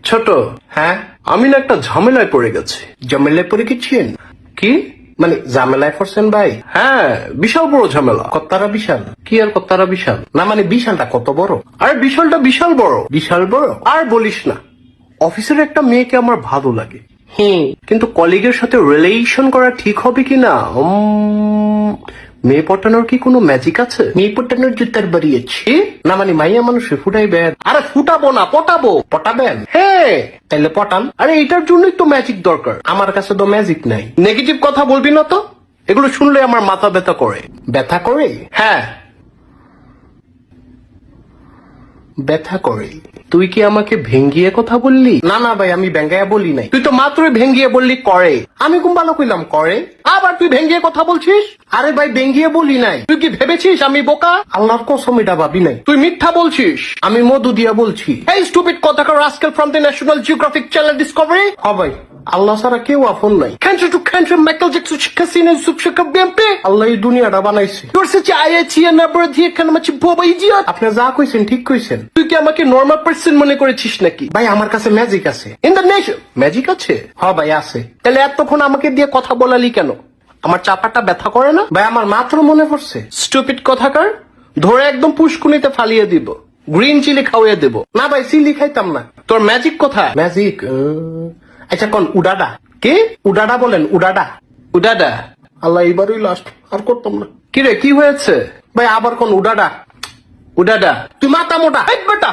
ছোট, হ্যাঁ আমি না একটা ঝামেলায় পড়ে গেছি। ঝামেলায় পড়ে গেছেন? কি মানে ঝামেলায় পড়ছেন ভাই? হ্যাঁ, বিশাল বড় ঝামেলা। কত্তারা বিশাল? কি আর কত্তারা বিশাল? না মানে বিশালটা কত বড়? আরে বিশালটা বিশাল বড়। বিশাল বড়? আর বলিস না, অফিসের একটা মেয়েকে আমার ভালো লাগে। কিন্তু কলিগের সাথে রিলেশন করা ঠিক হবে কিনা? মেয়ে পটানোর কি কোনো ম্যাজিক আছে? মেয়ে পটানোর জুতার বাড়িয়েছি না মানে মাইয়া মানুষে ফুটাইবেন? আরে ফুটাবো না, পটাবো। পটাবেন? হ্যাঁ, তাইলে পটান। আরে এটার জন্যই তো ম্যাজিক দরকার। আমার কাছে তো ম্যাজিক নাই। নেগেটিভ কথা বলবি না তো, এগুলো শুনলে আমার মাথা ব্যথা করে। ব্যথা করে? হ্যাঁ, ব্যথা করে। তুই কি আমাকে ভেঙ্গিয়ে কথা বললি? না না ভাই, আমি ভেঙ্গাইয়া বলি নাই। তুই তো মাত্রই ভেঙ্গিয়ে বললি করে। আমি কোন ভালো কইলাম করে? আবার তুই ভেঙ্গিয়ে কথা বলছিস? আরে ভাই ভেঙ্গিয়ে বলি নাই। তুই কি ভেবেছিস আমি বোকা? আল্লাহর কসম এটা ভাবি নাই। তুই মিথ্যা বলছিস। আমি মধু দিয়া বলছি। এই স্টুপিড কথাকার rascal from the National Geographic channel Discovery. হ্যাঁ ভাই, আল্লাহ ছাড়া কেউ আপন নাই। Cancer to cancer Michael Jackson শিক্ষা সিনে সুপশিক্ষা বিএমপি। আল্লাহ এই দুনিয়াটা বানাইছে। তোর সাথে আইআইটি না বড় দিয়ে কেন মাছি বাবা ইডিয়ট। আপনি যা কইছেন ঠিক কইছেন। তুই কি আমাকে নরমাল পার্সন মনে করেছিস নাকি? ভাই আমার কাছে ম্যাজিক আছে। ইন দ্য নেশন ম্যাজিক আছে? হ্যাঁ ভাই আছে। তাহলে এতক্ষণ আমাকে দিয়ে কথা বলালি কেন? আমার চাপাটা ব্যথা করে না? ভাই আমার মাত্র মনে পড়ছে। স্টুপিড কথাকার, ধরে একদম পুষ্কুনিতে ফালিয়ে দিব। গ্রিন চিলি খাওয়াইয়ে দেব। না ভাই চিলি খাইতাম না। তোর ম্যাজিক কোথায়? ম্যাজিক আচ্ছা কোন উডাডা? কে উডাডা বলেন? উডাডা? উডাডা? আল্লাহ এইবারই লাস্ট, আর করতাম না। কি রে কি হয়েছে? ভাই আবার কোন উডাডা? উডাডা? তুই মাথা মোটা বেটা।